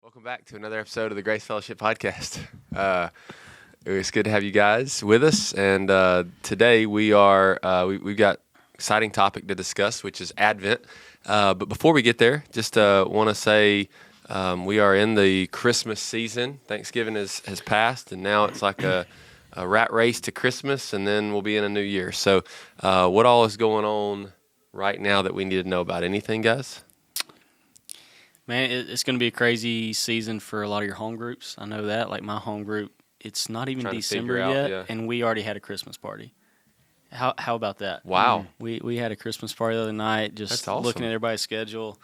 Welcome back to another episode of the Grace Fellowship Podcast. It's good to have you guys with us, and today we've got exciting topic to discuss, which is Advent. But before we get there, just want to say we are in the Christmas season. Thanksgiving has passed, and now it's like a rat race to Christmas, and then we'll be in a new year. So what all is going on right now that we need to know about? Anything, guys? Man, it's going to be a crazy season for a lot of your home groups. I know that. Like my home group, it's not even December yet, and we already had a Christmas party. How about that? Wow. We had a Christmas party the other night, just That's awesome. looking at everybody's schedule. It's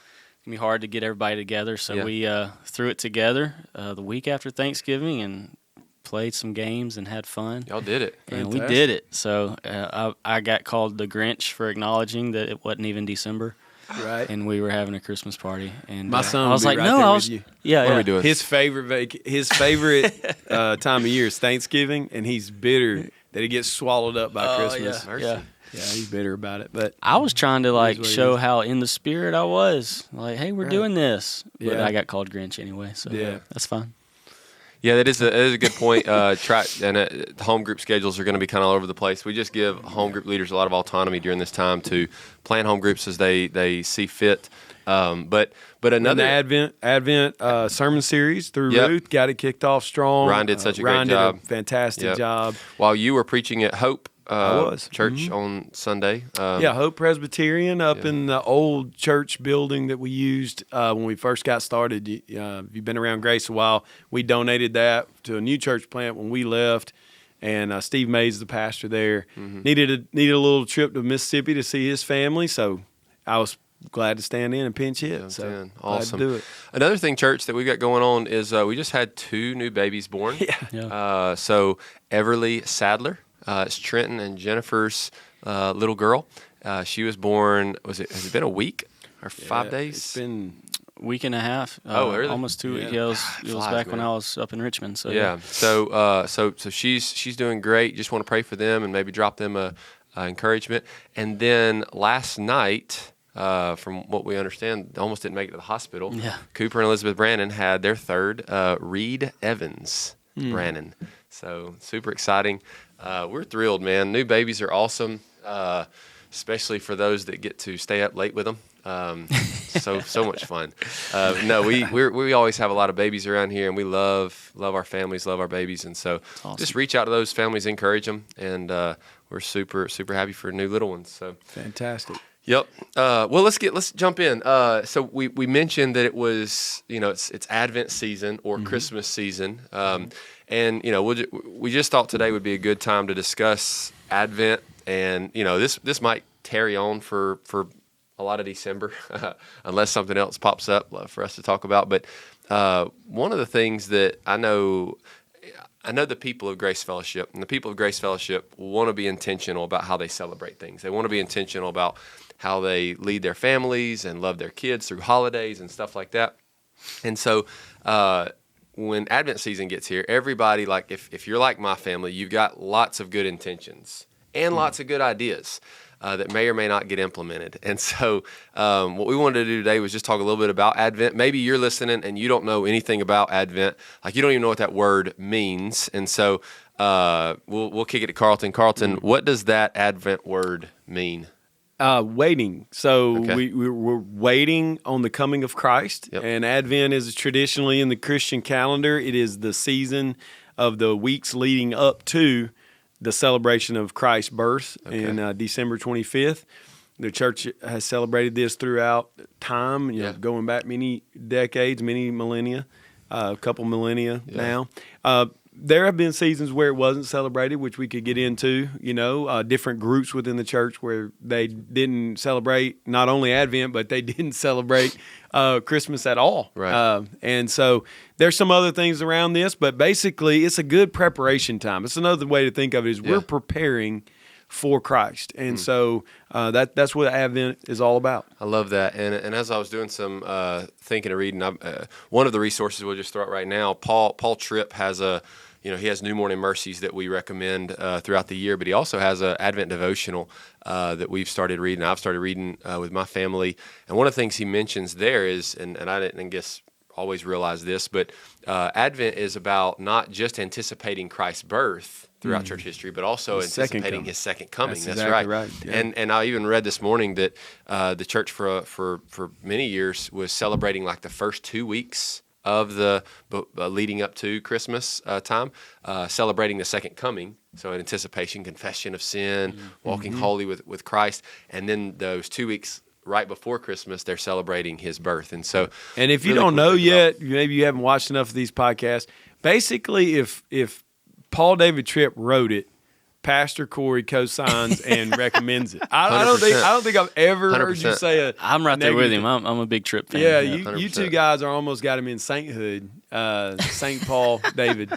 going to be hard to get everybody together, so we threw it together the week after Thanksgiving and played some games and had fun. Y'all did it. And Fantastic. we did it. So I got called the Grinch for acknowledging that it wasn't even December. Right. And we were having a Christmas party, and My son I was will be like, right "No, there I with was." you. Yeah, What are we doing? His favorite time of year is Thanksgiving, and he's bitter that he gets swallowed up by Christmas. Mercy. Yeah. Yeah, he's bitter about it. But I was trying to is like what it show is. how in the spirit I was. Like, hey, we're Right. doing this, but Yeah. I got called Grinch anyway, so Yeah. that's fine. Yeah, that is a good point. The home group schedules are going to be kind of all over the place. We just give home group leaders a lot of autonomy during this time to plan home groups as they see fit. But and another the Advent sermon series through Yep. Ruth got it kicked off strong. Ryan did such a great Ryan job. did a fantastic Yep. job. while you were preaching at Hope was. Church on Sunday. Yeah, Hope Presbyterian up yeah. in the old church building that we used when we first got started. If you've been around Grace a while, we donated that to a new church plant when we left, and Steve Mays, the pastor there, needed a little trip to Mississippi to see his family, so I was glad to stand in and pinch hit. So man. glad Awesome. to do it. Another thing, church, that we got going on is we just had 2 new babies born. Yeah. So Everly Sadler, it's Trenton and Jennifer's little girl. She was born. Has it been a week or 5 days? It's been Week and a half. Oh, really? Almost 2 weeks. Yeah. Yeah, it was Flies, back when man. I was up in Richmond. So Yeah. So she's doing great. Just want to pray for them and maybe drop them a encouragement. And then last night, from what we understand, almost didn't make it to the hospital. Yeah. Cooper and Elizabeth Brannon had their third, Reed Evans Brannon. So super exciting. We're thrilled, man. New babies are awesome, especially for those that get to stay up late with them. So much fun. We always have a lot of babies around here, and we love our families, love our babies, and so awesome. just reach out to those families, encourage them, and we're super happy for new little ones. So fantastic. yep. Well, let's jump in. So we mentioned that it was it's Advent season or Christmas season, and we just thought today would be a good time to discuss Advent, and this might carry on for a lot of December, unless something else pops up for us to talk about. But one of the things that I know the people of Grace Fellowship, and the people of Grace Fellowship want to be intentional about how they celebrate things. They want to be intentional about how they lead their families and love their kids through holidays and stuff like that. And so when Advent season gets here, everybody, like if you're like my family, you've got lots of good intentions and lots of good ideas that may or may not get implemented. And so what we wanted to do today was just talk a little bit about Advent. Maybe you're listening and you don't know anything about Advent. Like you don't even know what that word means. And so we'll kick it to Carlton. Carlton, what does that Advent word mean? Waiting. So Okay. we're waiting on the coming of Christ. Yep. And Advent is traditionally in the Christian calendar. It is the season of the weeks leading up to the celebration of Christ's birth in December 25th. The church has celebrated this throughout time, going back many decades, many millennia, a couple millennia now. There have been seasons where it wasn't celebrated, which we could get into, different groups within the church where they didn't celebrate not only Advent, but they didn't celebrate Christmas at all. Right. And so there's some other things around this, but basically it's a good preparation time. It's another way to think of it is we're preparing for Christ. And so that's what Advent is all about. I love that. And as I was doing some thinking and reading, one of the resources we'll just throw out right now, Paul Tripp has he has New Morning Mercies that we recommend throughout the year, but he also has an Advent devotional that we've started reading. I've started reading with my family. And one of the things he mentions there is, and I didn't guess always realize this, but Advent is about not just anticipating Christ's birth throughout church history, but also anticipating his second coming. That's exactly right. Yeah. And I even read this morning that the church for many years was celebrating like the first 2 weeks of the leading up to Christmas time, celebrating the second coming. So in anticipation, confession of sin, walking holy with Christ, and then those 2 weeks right before Christmas, they're celebrating his birth. And so, and if you don't know yet, maybe you haven't watched enough of these podcasts. Basically, if Paul David Tripp wrote it, Pastor Corey co-signs and recommends it. I don't think I've ever 100%. Heard you say a. I'm right there with him. I'm a big Tripp fan. Yeah, you two guys are almost got him in sainthood, Saint Paul David.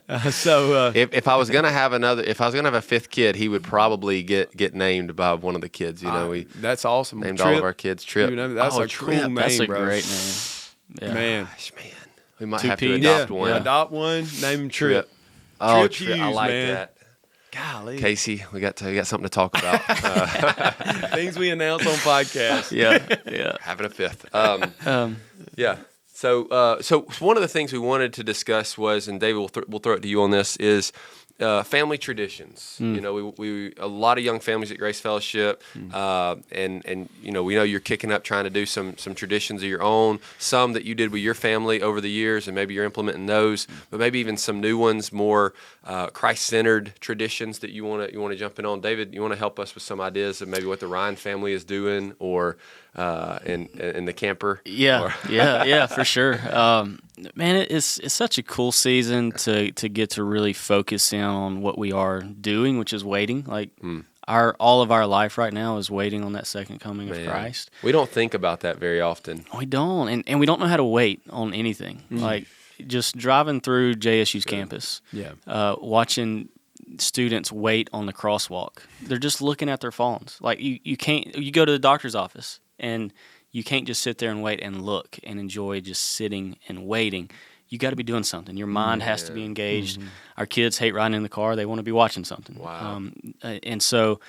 If I was gonna have a fifth kid, he would probably get named by one of the kids. That's awesome. Named Tripp. all of our kids Tripp. Dude, that's a cool name, That's a bro. great name. Yeah. Man, we might have to adopt one. Adopt one. Name him Tripp. Oh, Tripp Hughes, I like man. that. Golly, Casey, we got something to talk about. Things we announce on podcasts. Yeah. Having a fifth. Yeah. So one of the things we wanted to discuss was, and David, we'll throw it to you on this, is family traditions. We a lot of young families at Grace Fellowship, and we know you're kicking up trying to do some traditions of your own, some that you did with your family over the years, and maybe you're implementing those, but maybe even some new ones, more Christ-centered traditions that you want to jump in on. David, you want to help us with some ideas of maybe what the Ryan family is doing, or in the camper? Yeah, for sure. Man, it's such a cool season to get to really focus in on what we are doing, which is waiting. Like all of our life right now is waiting on that second coming of Christ. We don't think about that very often. We don't, and we don't know how to wait on anything. Like just driving through JSU's campus, watching students wait on the crosswalk. They're just looking at their phones. Like you go to the doctor's office and you can't just sit there and wait and look and enjoy just sitting and waiting. You got to be doing something. Your mind has to be engaged. Our kids hate riding in the car. They want to be watching something. Wow. And so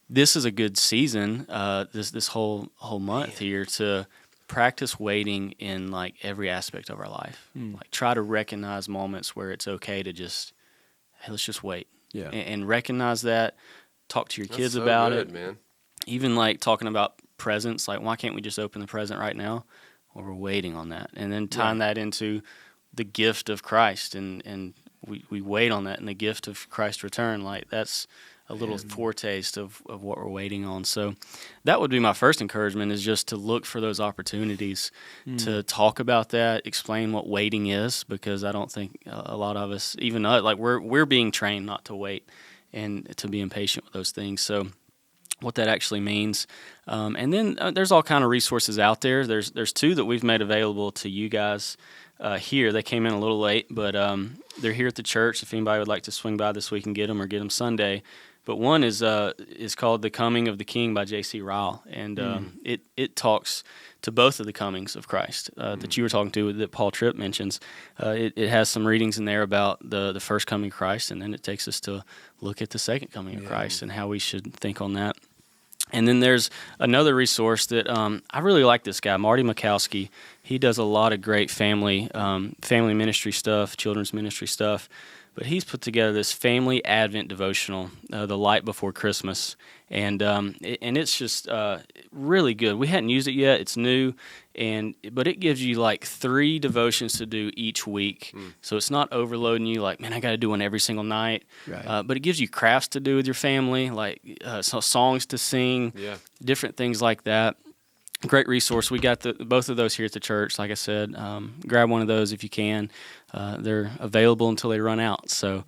this is a good season, this whole month here, to practice waiting in like every aspect of our life. Like try to recognize moments where it's okay to just, hey, let's just wait. Yeah. And recognize that. Talk to your kids about it. Man. Even like talking about presents, like why can't we just open the present right now? Well, we're waiting on that, and then tying that into the gift of Christ, and we wait on that and the gift of Christ's return. Like that's a little foretaste of what we're waiting on. So that would be my first encouragement, is just to look for those opportunities to talk about that, explain what waiting is, because I don't think a lot of us, even like we're being trained not to wait and to be impatient with those things. So what that actually means. And then there's all kind of resources out there. There's two that we've made available to you guys here. They came in a little late, but they're here at the church. If anybody would like to swing by this week and get them, or get them Sunday. But one is called The Coming of the King by J.C. Ryle, and it talks to both of the comings of Christ that you were talking to, that Paul Tripp mentions. It has some readings in there about the first coming of Christ, and then it takes us to look at the second coming of Christ and how we should think on that. And then there's another resource that I really like this guy, Marty Mikowski. He does a lot of great family ministry stuff, children's ministry stuff. But he's put together this family Advent devotional, The Light Before Christmas, and it's just really good. We hadn't used it yet; it's new, but it gives you like 3 devotions to do each week, so it's not overloading you. Like, man, I got to do one every single night. Right. But it gives you crafts to do with your family, like songs to sing, different things like that. Great resource. We got both of those here at the church. Like I said, grab one of those if you can. They're available until they run out. So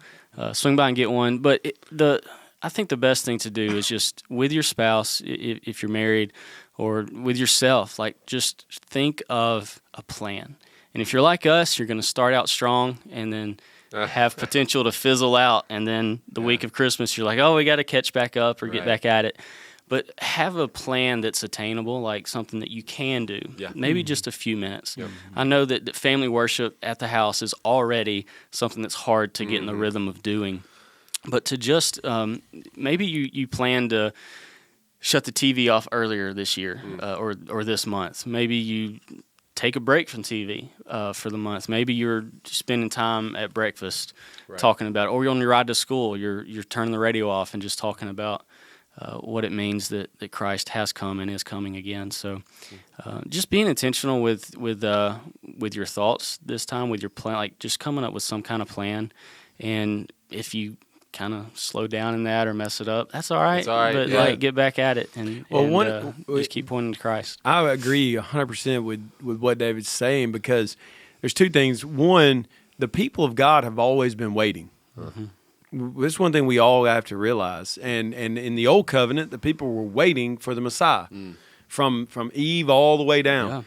swing by and get one. But I think the best thing to do is just with your spouse, if you're married, or with yourself, like just think of a plan. And if you're like us, you're going to start out strong and then have potential to fizzle out. And then the week of Christmas, you're like, oh, we got to catch back up or get back at it. But have a plan that's attainable, like something that you can do, maybe just a few minutes. I know that family worship at the house is already something that's hard to get in the rhythm of doing. But to just, maybe you plan to shut the TV off earlier this year or this month. Maybe you take a break from TV for the month. Maybe you're spending time at breakfast talking about it, or you're on your ride to school. You're turning the radio off and just talking about what it means that Christ has come and is coming again. So just being intentional with your thoughts this time, with your plan, like just coming up with some kind of plan. And if you kind of slow down in that or mess it up, that's all right. It's all right. But like get back at it and just keep pointing to Christ. I agree 100% with what David's saying, because there's two things. One, the people of God have always been waiting. Mm-hmm. That's one thing we all have to realize. And in the Old Covenant, the people were waiting for the Messiah from Eve all the way down. Yeah.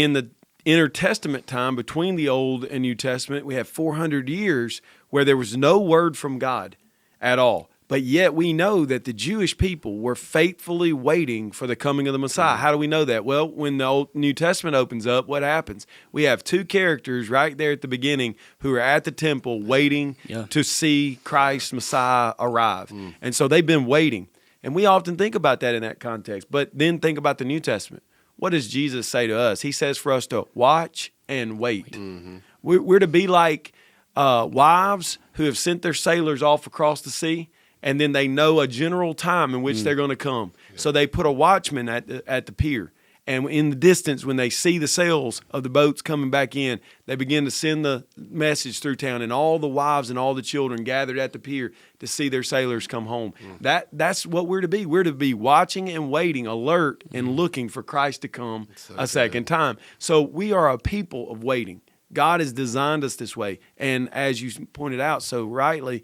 In the intertestament time between the Old and New Testament, we have 400 years where there was no word from God at all. But yet we know that the Jewish people were faithfully waiting for the coming of the Messiah. How do we know that? Well, when the New Testament opens up, what happens? We have two characters right there at the beginning who are at the temple waiting to see Christ, Messiah, arrive. And so they've been waiting. And we often think about that in that context. But then think about the New Testament. What does Jesus say to us? He says for us to watch and wait. Mm-hmm. We're to be like wives who have sent their sailors off across the sea, and then they know a general time in which they're going to come. Yeah. So they put a watchman at the pier. And in the distance, when they see the sails of the boats coming back in, they begin to send the message through town, and all the wives and all the children gathered at the pier to see their sailors come home. That's what we're to be. We're to be watching and waiting, alert and looking for Christ to come a second time. So we are a people of waiting. God has designed us this way. And as you pointed out so rightly,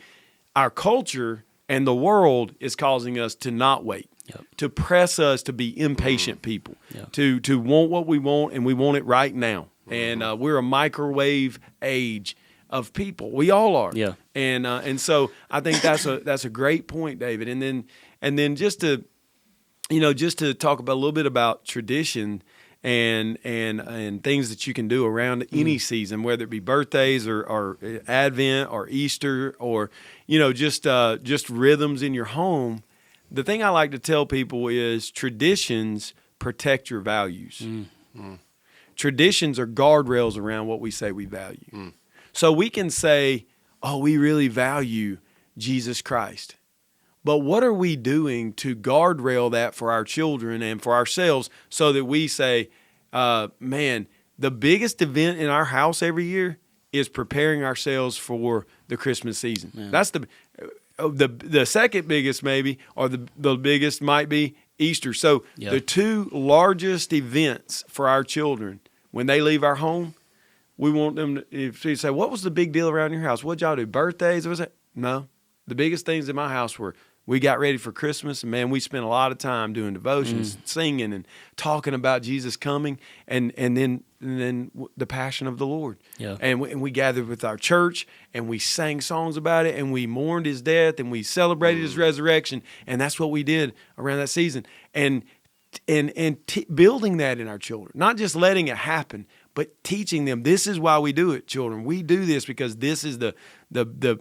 our culture and the world is causing us to not wait, to press us to be impatient people, to want what we want, and we want it right now. And we're a microwave age of people. We all are. Yeah. And so I think that's a great point, David. And then just to talk about a little bit about tradition and things that you can do around any season, whether it be birthdays or Advent or Easter or just rhythms in your home. The thing I like to tell people is traditions protect your values. Traditions are guardrails around what we say we value. So we can say, oh, we really value Jesus Christ. But what are we doing to guardrail that for our children and for ourselves so that we say, man, the biggest event in our house every year is preparing ourselves for the Christmas season. Yeah. That's the second biggest maybe, or the biggest might be Easter. So the two largest events for our children, when they leave our home, we want them to, if you say, what was the big deal around your house? What'd y'all do? Birthdays? Was it? No. The biggest things in my house were, we got ready for Christmas, and man, we spent a lot of time doing devotions, singing, and talking about Jesus coming, and then the passion of the Lord. Yeah. And we gathered with our church, and we sang songs about it, and we mourned his death, and we celebrated his resurrection, and that's what we did around that season. And building that in our children, not just letting it happen, but teaching them, this is why we do it, children. We do this because this is the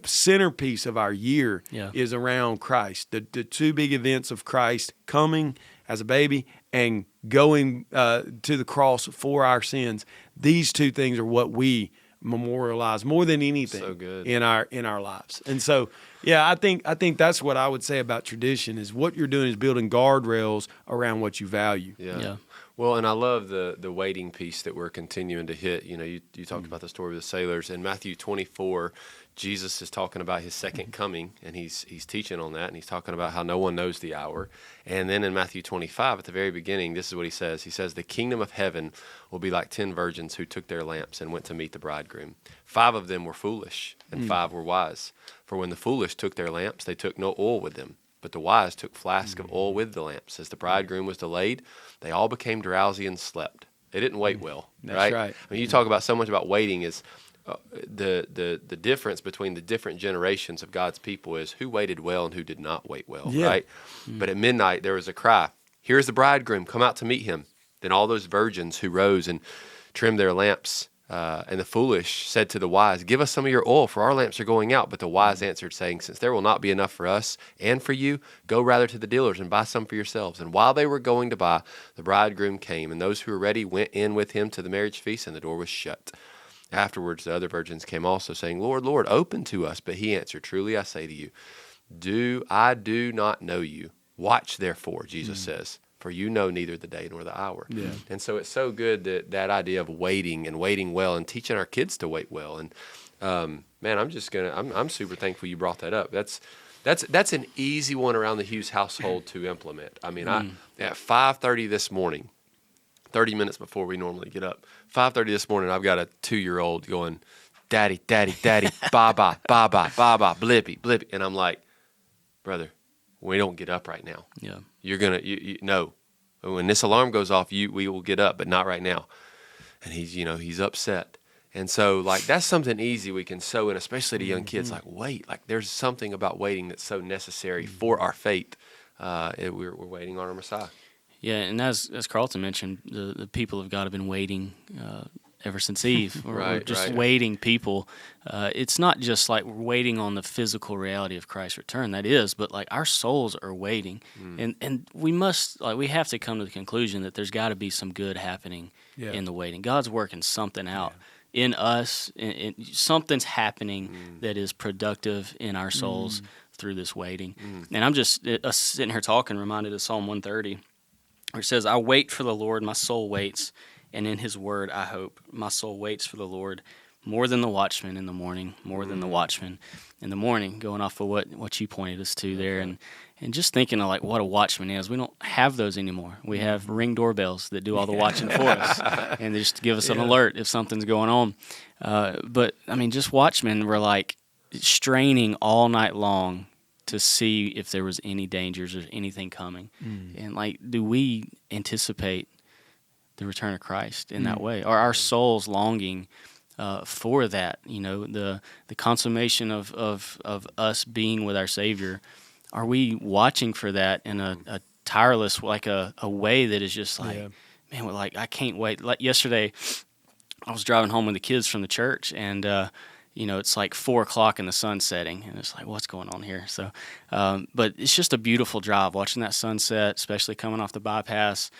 centerpiece of our year is around Christ. The two big events of Christ coming as a baby and going to the cross for our sins. These two things are what we memorialize more than anything in our lives. And so, I think that's what I would say about tradition is what you're doing is building guardrails around what you value. Yeah. Well, and I love the waiting piece that we're continuing to hit. You talked about the story of the sailors. In Matthew 24, Jesus is talking about his second coming, and he's teaching on that, and he's talking about how no one knows the hour. And then in Matthew 25, at the very beginning, this is what he says. He says, the kingdom of heaven will be like 10 virgins who took their lamps and went to meet the bridegroom. 5 of them were foolish, and 5 were wise. For when the foolish took their lamps, they took no oil with them. But the wise took flasks of oil with the lamps. As the bridegroom was delayed, they all became drowsy and slept. They didn't wait well, right? I mean, you talk about so much about waiting is the difference between the different generations of God's people is who waited well and who did not wait well, right? But at midnight there was a cry, here's the bridegroom, come out to meet him. Then all those virgins who rose and trimmed their lamps And the foolish said to the wise, give us some of your oil, for our lamps are going out. But the wise answered, saying, since there will not be enough for us and for you, go rather to the dealers and buy some for yourselves. And while they were going to buy, the bridegroom came, and those who were ready went in with him to the marriage feast, and the door was shut. Afterwards the other virgins came also, saying, Lord, Lord, open to us. But he answered, truly I say to you, I do not know you. Watch therefore, Jesus says, for you know neither the day nor the hour. Yeah. And so it's so good that idea of waiting and waiting well and teaching our kids to wait well. And man, I'm super thankful you brought that up. That's an easy one around the Hughes household to implement. I mean, at 5:30 this morning, 30 minutes before we normally get up, 5:30 this morning, I've got a 2-year-old going, Daddy, Daddy, Daddy, bye-bye, bye-bye, bye-bye, blippy, blippy. And I'm like, brother, we don't get up right now. Yeah. You're going to, no. When this alarm goes off, we will get up, but not right now. And he's upset. And so, like, that's something easy we can sow in, especially to young kids. Like, wait. Like, there's something about waiting that's so necessary for our faith. We're waiting on our Messiah. Yeah, and as Carlton mentioned, the people of God have been waiting ever since Eve. We're just waiting people. It's not just like we're waiting on the physical reality of Christ's return. That is, but like our souls are waiting. And we have to come to the conclusion that there's got to be some good happening in the waiting. God's working something out in us. And something's happening that is productive in our souls through this waiting. And I'm just sitting here talking, reminded of Psalm 130, where it says, I wait for the Lord, my soul waits, and in his word I hope. My soul waits for the Lord more than the watchman in the morning, more than the watchman in the morning, going off of what you pointed us to there. And just thinking of like what a watchman is. We don't have those anymore. We have Ring doorbells that do all the watching for us and they just give us an alert if something's going on. But, I mean, just watchmen were like straining all night long to see if there was any dangers or anything coming. And like, do we anticipate the return of Christ in that way? Are our souls longing for that? The consummation of us being with our Savior. Are we watching for that in a tireless, like a way that is just like, man, we're like, I can't wait. Like yesterday, I was driving home with the kids from the church, and it's like 4:00 and the sun's setting, and it's like, what's going on here? So, but it's just a beautiful drive, watching that sunset, especially coming off the bypass.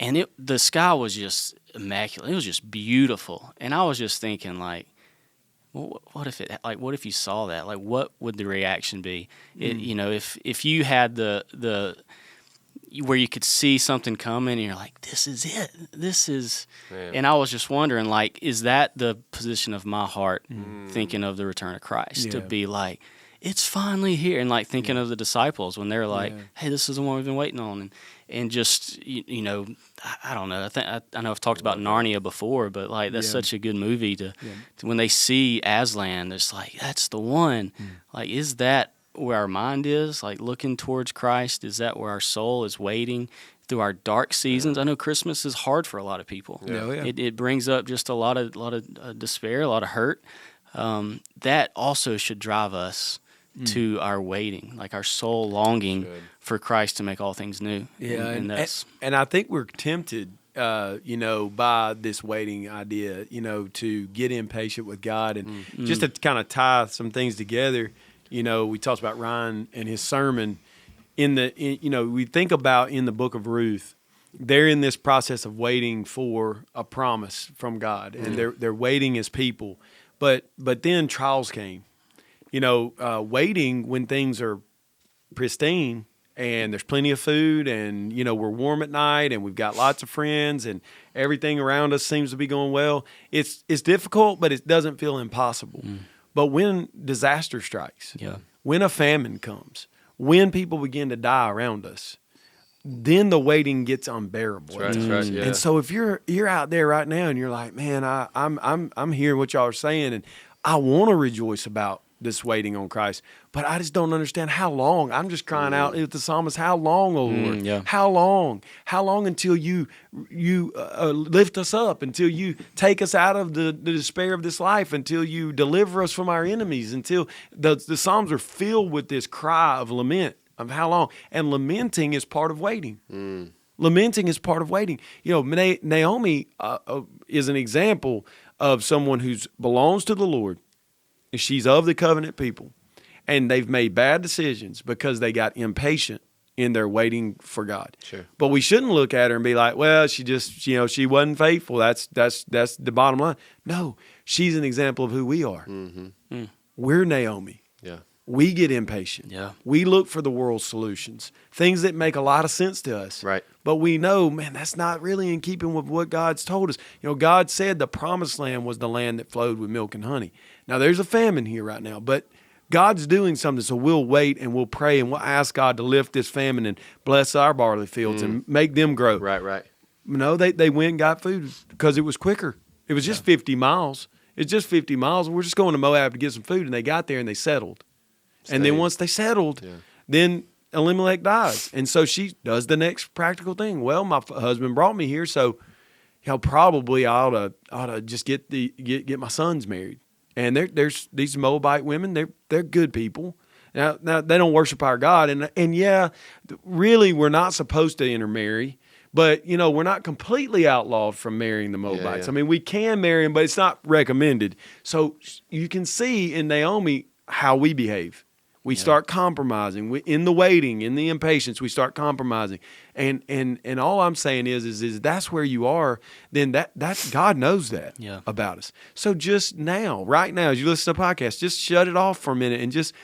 And the sky was just immaculate. It was just beautiful. And I was just thinking, like, well, what if you saw that? Like, what would the reaction be? If you had the where you could see something coming and you're like, this is it. This is, and I was just wondering, like, is that the position of my heart thinking of the return of Christ? To be like, it's finally here. And like thinking of the disciples when they're like, hey, this is the one we've been waiting on. And just, I don't know. I know I've talked about Narnia before, but like that's such a good movie to when they see Aslan, it's like, that's the one. Like, is that where our mind is, like looking towards Christ? Is that where our soul is waiting through our dark seasons? I know Christmas is hard for a lot of people. It brings up just a lot of despair, a lot of hurt. That also should drive us to our waiting, like our soul longing for Christ to make all things new. And I think we're tempted, by this waiting idea, to get impatient with God. And just to kind of tie some things together, we talked about Ryan and his sermon. We think about in the book of Ruth, they're in this process of waiting for a promise from God, and they're waiting as people. But then trials came. Waiting when things are pristine and there's plenty of food and, we're warm at night and we've got lots of friends and everything around us seems to be going well. It's difficult, but it doesn't feel impossible. But when disaster strikes, when a famine comes, when people begin to die around us, then the waiting gets unbearable. That's right. Yeah. And so if you're out there right now and you're like, man, I'm hearing what y'all are saying, and I want to rejoice about this waiting on Christ, but I just don't understand how long. I'm just crying out with the psalmist, how long, O Lord? How long? How long until you lift us up, until you take us out of the despair of this life, until you deliver us from our enemies, until the Psalms are filled with this cry of lament of how long. And lamenting is part of waiting. Lamenting is part of waiting. Naomi is an example of someone who belongs to the Lord, and she's of the covenant people, and they've made bad decisions because they got impatient in their waiting for God. Sure. But we shouldn't look at her and be like, well, she just, she wasn't faithful. That's the bottom line. No, she's an example of who we are. Mm-hmm. We're Naomi. Yeah. We get impatient. Yeah. We look for the world's solutions, things that make a lot of sense to us. Right. But we know, man, that's not really in keeping with what God's told us. God said the promised land was the land that flowed with milk and honey. Now, there's a famine here right now, but God's doing something, so we'll wait and we'll pray and we'll ask God to lift this famine and bless our barley fields and make them grow. Right. No, they went and got food because it was quicker. It was just 50 miles. It's just 50 miles. We're just going to Moab to get some food, and they got there and they settled. And then once they settled, then Elimelech dies. And so she does the next practical thing. Well, my husband brought me here, so probably I ought to just get my sons married. And there's these Moabite women. They're good people. Now they don't worship our God, and yeah, really we're not supposed to intermarry. But we're not completely outlawed from marrying the Moabites. Yeah. I mean, we can marry them, but it's not recommended. So you can see in Naomi how we behave. We start compromising. In the waiting, in the impatience, we start compromising. And all I'm saying is that's where you are. Then that's God knows that about us. So just now, right now, as you listen to the podcast, just shut it off for a minute and just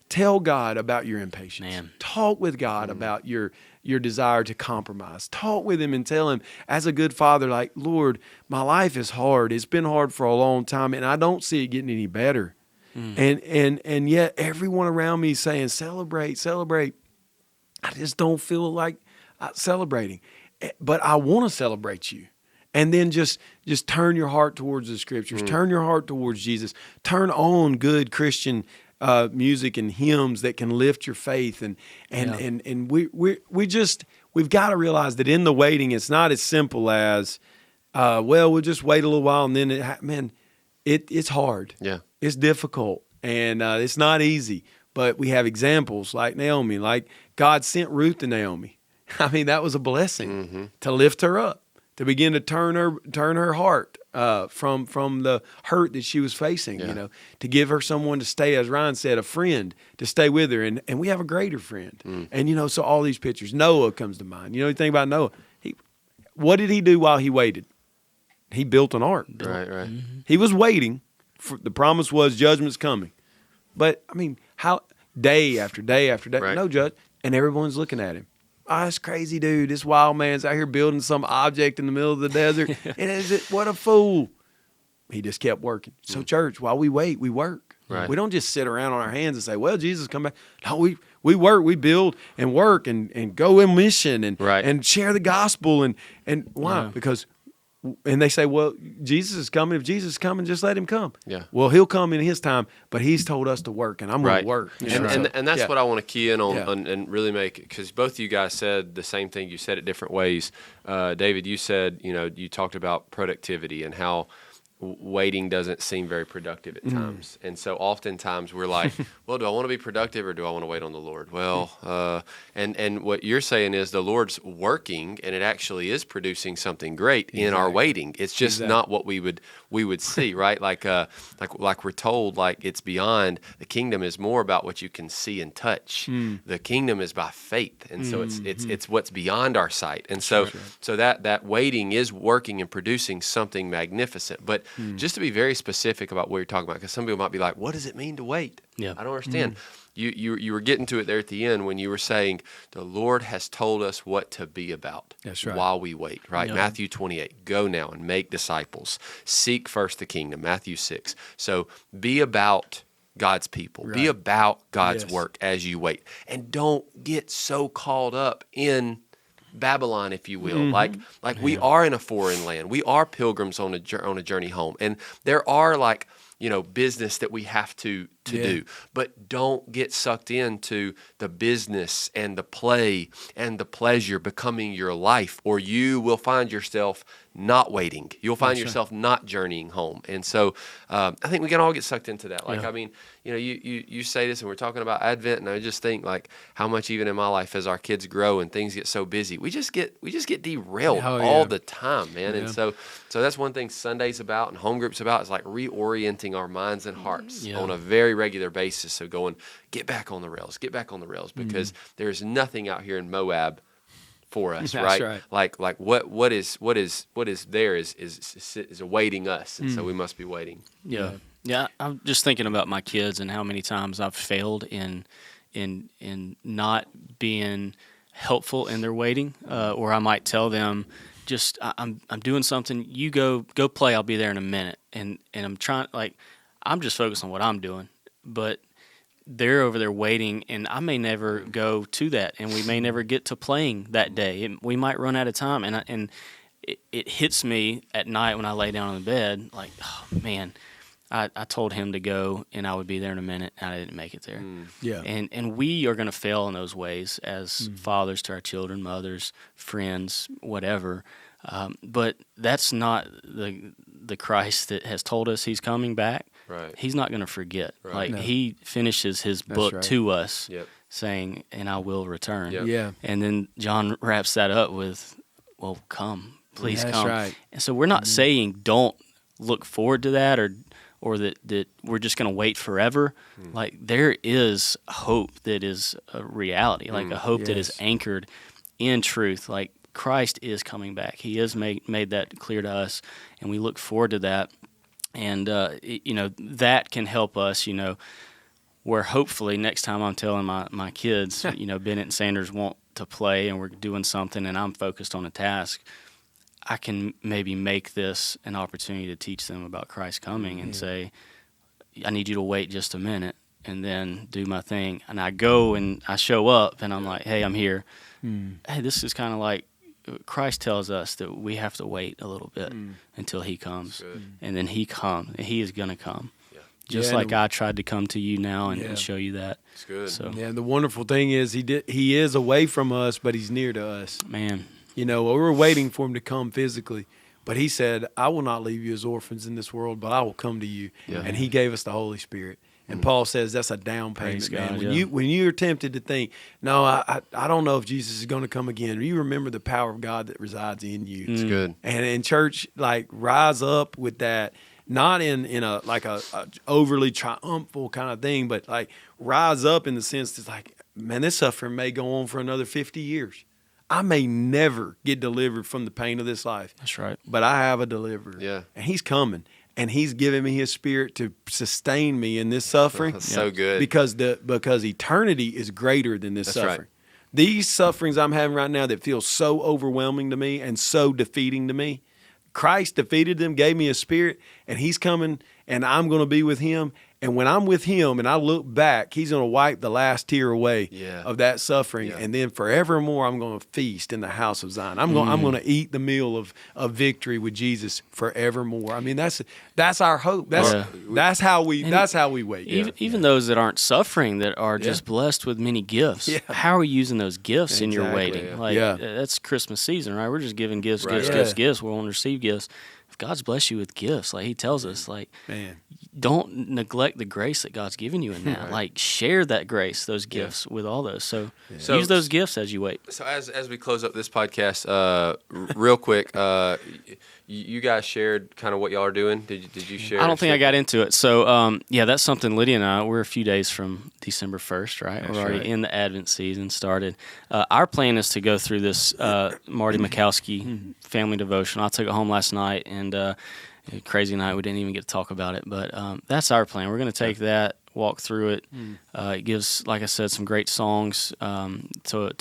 tell God about your impatience. Man. Talk with God about your desire to compromise. Talk with him and tell him, as a good father, like, Lord, my life is hard. It's been hard for a long time, and I don't see it getting any better. And yet everyone around me is saying, celebrate. I just don't feel like celebrating. But I want to celebrate you. And then just turn your heart towards the scriptures. Turn your heart towards Jesus. Turn on good Christian music and hymns that can lift your faith. And we've got to realize that in the waiting, it's not as simple as, we'll just wait a little while and then it's hard. Yeah. It's difficult and it's not easy, but we have examples like Naomi, like God sent Ruth to Naomi. I mean, that was a blessing to lift her up, to begin to turn her heart from the hurt that she was facing, to give her someone to stay, as Ryan said, a friend to stay with her. And we have a greater friend. And, so all these pictures, Noah comes to mind. You think about Noah. What did he do while he waited? He built an ark. Right. Mm-hmm. He was waiting. The promise was judgment's coming. But, I mean, how day after day after day, no judge, and everyone's looking at him. Oh, that's crazy, dude. This wild man's out here building some object in the middle of the desert. What a fool. He just kept working. So, church, while we wait, we work. Right. We don't just sit around on our hands and say, well, Jesus, come back. No, we work, we build and work and go in mission and share the gospel. And why? Because... And they say, well, Jesus is coming. If Jesus is coming, just let him come. Yeah. Well, he'll come in his time, but he's told us to work, and I'm going to work. And that's what I want to key in on and really make it, because both of you guys said the same thing. You said it different ways. David, you said, you talked about productivity and how waiting doesn't seem very productive at times. And so oftentimes we're like, well, do I want to be productive or do I want to wait on the Lord? Well, and what you're saying is the Lord's working and it actually is producing something great in our waiting. It's just not what we would see, right? Like we're told, like it's beyond, the kingdom is more about what you can see and touch. The kingdom is by faith. And so it's what's beyond our sight. And so that waiting is working and producing something magnificent. But just to be very specific about what you're talking about, because some people might be like, what does it mean to wait? Yeah. I don't understand. You were getting to it there at the end when you were saying the Lord has told us what to be about. That's right. While we wait, right? Yeah. Matthew 28, go now and make disciples. Seek first the kingdom, Matthew 6. So be about God's people. Right. Be about God's work as you wait. And don't get so caught up in Babylon, if you will. Like we are in a foreign land. We are pilgrims on a journey home. And there are business that we have to to do. But don't get sucked into the business and the play and the pleasure becoming your life, or you will find yourself not waiting. You'll find yourself not journeying home. And so I think we can all get sucked into that. Like, I mean, you say this, and we're talking about Advent, and I just think like how much even in my life as our kids grow and things get so busy, we just get derailed all the time, man. And so that's one thing Sunday's about and home group's about, is like reorienting our minds and hearts on a very regular basis. So going, get back on the rails, because there's nothing out here in Moab for us, right? Like what is there is awaiting us, and so we must be waiting. Yeah. I'm just thinking about my kids and how many times I've failed in not being helpful in their waiting, or I might tell them, just I'm doing something, you go play, I'll be there in a minute, and I'm trying, like, I'm just focused on what I'm doing, but they're over there waiting, and I may never go to that, and we may never get to playing that day. We might run out of time, and it hits me at night when I lay down on the bed, like, oh man, I told him to go, and I would be there in a minute, and I didn't make it there. And we are going to fail in those ways as fathers to our children, mothers, friends, whatever. But that's not the Christ that has told us He's coming back. Right. He's not going to forget. Like, He finishes His book to us, saying, "And I will return." And then John wraps that up with, "Well, come, please come." Right. And so we're not saying don't look forward to that, or that we're just going to wait forever. Like, there is hope that is a reality, like a hope that is anchored in truth. Like, Christ is coming back. He has made that clear to us, and we look forward to that. And, that can help us, where hopefully next time I'm telling my kids, Bennett and Sanders want to play and we're doing something and I'm focused on a task, I can maybe make this an opportunity to teach them about Christ coming and say, I need you to wait just a minute and then do my thing. And I go and I show up and I'm like, hey, I'm here. Hey, this is kind of like Christ tells us that we have to wait a little bit until He comes. And then He comes. And He is going to come. Just like I tried to come to you now and show you that. It's good. So. Yeah, the wonderful thing is He is away from us, but He's near to us. Man. We're waiting for Him to come physically. But He said, I will not leave you as orphans in this world, but I will come to you. And He gave us the Holy Spirit. And Paul says that's a down payment, man. When you're tempted to think, no, I don't know if Jesus is going to come again, you remember the power of God that resides in you. It's good. And in church, like, rise up with that, not in a overly triumphal kind of thing, but like rise up in the sense that, like, man, this suffering may go on for another 50 years. I may never get delivered from the pain of this life. That's right. But I have a deliverer. Yeah. And He's coming. And He's giving me His Spirit to sustain me in this suffering. That's so good. Because eternity is greater than this suffering. Right. These sufferings I'm having right now that feel so overwhelming to me and so defeating to me, Christ defeated them, gave me a Spirit, and He's coming, and I'm going to be with Him. And when I'm with Him and I look back, He's going to wipe the last tear away of that suffering. Yeah. And then forevermore, I'm going to feast in the house of Zion. I'm going to eat the meal of victory with Jesus forevermore. I mean, that's our hope. That's how we wait. Even those that aren't suffering, that are just blessed with many gifts. Yeah. How are you using those gifts in your waiting? Yeah. Like that's Christmas season, right? We're just giving gifts. We want to receive gifts. If God's blessed you with gifts, like He tells us, like, don't neglect the grace that God's given you in that. Like, share that grace, those gifts with all those. So use those gifts as you wait. So as we close up this podcast, real quick, you guys shared kind of what y'all are doing. Did you share? I don't think I got into it. So that's something Lydia and I, we're a few days from December 1st, right? We're already in the Advent season started. Our plan is to go through this Marty Mikowski family devotion. I took it home last night, and crazy night. We didn't even get to talk about it, but that's our plan. We're going to take that, walk through it. It gives, like I said, some great songs to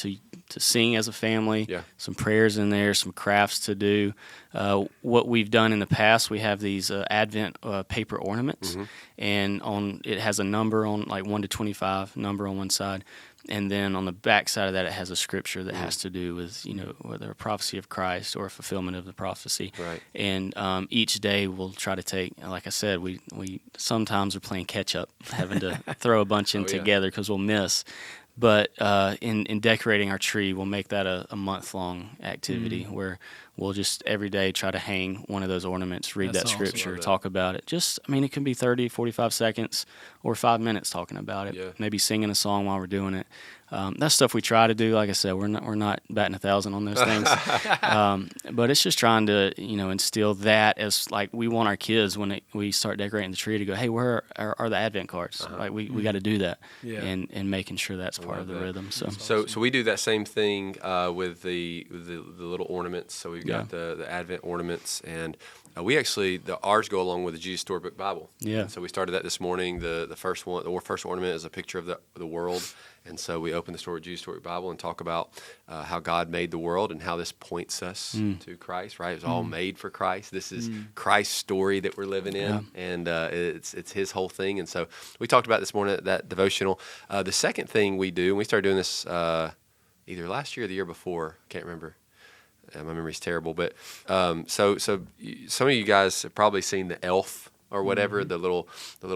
sing as a family. Yeah. Some prayers in there, some crafts to do. What we've done in the past, we have these Advent paper ornaments, and it has a number on, like 1 to 25 number on one side. And then on the back side of that, it has a scripture that has to do with, whether a prophecy of Christ or a fulfillment of the prophecy. Right. And each day we'll try to take, like I said, we sometimes are playing catch up, having to throw a bunch in together because we'll miss. But in decorating our tree, we'll make that a month-long activity where we'll just every day try to hang one of those ornaments, read that scripture, talk about it. It can be 30, 45 seconds or 5 minutes talking about it, maybe singing a song while we're doing it. That's stuff we try to do. Like I said, we're not batting 1,000 on those things. But it's just trying to, instill that as, like, we want our kids when we start decorating the tree to go, hey, where are the Advent cards? Like, we got to do that, and making sure that's part of the rhythm. So we do that same thing with the little ornaments. So we've got the Advent ornaments, and we actually ours go along with the Jesus Storybook Bible. Yeah. So we started that this morning. The first ornament is a picture of the world. And so we open the Jesus Storybook Bible and talk about how God made the world and how this points us to Christ, right? It was all made for Christ. This is Christ's story that we're living in, and it's his whole thing. And so we talked about this morning, that devotional. The second thing we do, and we started doing this either last year or the year before, I can't remember. My memory's terrible, but so some of you guys have probably seen the Elf or whatever, the little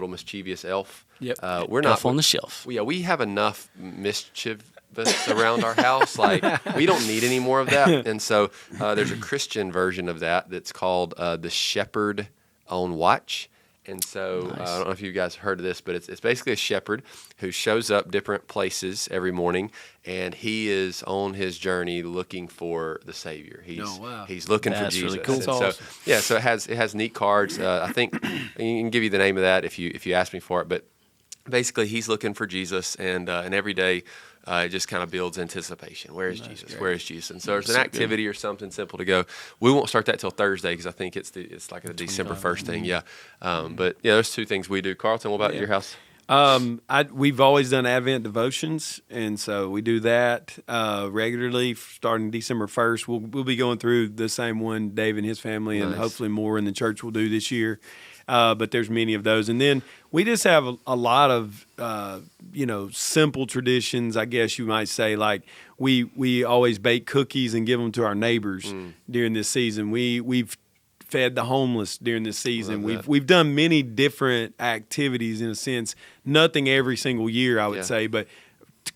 mischievous elf. Yep. We're not Elf on the Shelf. Yeah, we have enough mischievous around our house. Like, we don't need any more of that. And so there's a Christian version of that's called the Shepherd on Watch. And so Nice. I don't know if you guys heard of this, but it's basically a shepherd who shows up different places every morning, and he is on his journey looking for the Savior. He's looking for Jesus. Really cool. And so it has neat cards. I think I can give you the name of that if you ask me for it. But basically, he's looking for Jesus, and every day it just kind of builds anticipation. Where is Jesus? Great. Where is Jesus? And so there's an activity or something simple to go. We won't start that till Thursday because I think it's like a December 1st thing. Yeah. But there's two things we do. Carlton, what about your house? We've always done Advent devotions, and so we do that regularly starting December 1st. We'll be going through the same one Dave and his family, and hopefully more in the church will do this year. But there's many of those. And then we just have a lot of, simple traditions, I guess you might say. Like we always bake cookies and give them to our neighbors during this season. We've fed the homeless during this season. We've done many different activities in a sense. Nothing every single year, I would say, but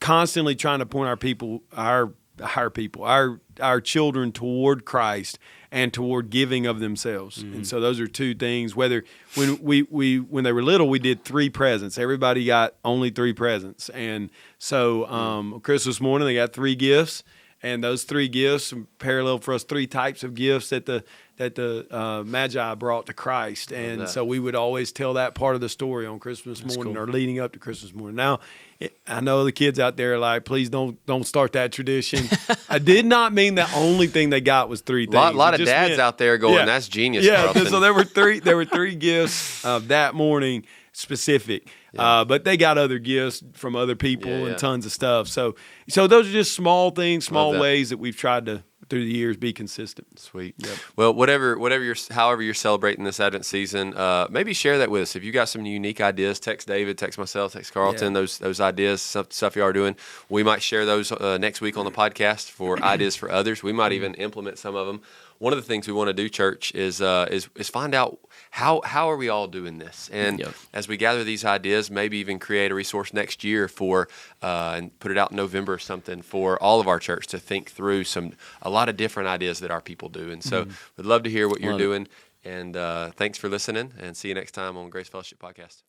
constantly trying to point our children toward Christ and toward giving of themselves. And so those are two things. Whether when they were little, we did 3 presents. Everybody got only 3 presents. And so Christmas morning, they got 3 gifts. And those 3 gifts parallel for us 3 types of gifts that the Magi brought to Christ. And so we would always tell that part of the story on Christmas morning or leading up to Christmas morning. Now, I know the kids out there are like, please don't start that tradition. I did not mean the only thing they got was 3 things. A lot of dads out there going, that's genius, Carlton. So there were 3 gifts that morning specific. But they got other gifts from other people and tons of stuff. So those are just small things, small ways that we've tried to, through the years, be consistent. Sweet. Yep. Well, however you're celebrating this Advent season, maybe share that with us. If you got some unique ideas, text David, text myself, text Carlton. Those ideas, stuff you are doing, we might share those next week on the podcast for ideas for others. We might even implement some of them. One of the things we want to do, church, is find out how are we all doing this, and as we gather these ideas, maybe even create a resource next year for and put it out in November or something for all of our church to think through a lot of different ideas that our people do. And so we'd love to hear what you're doing. And thanks for listening, and see you next time on Grace Fellowship Podcast.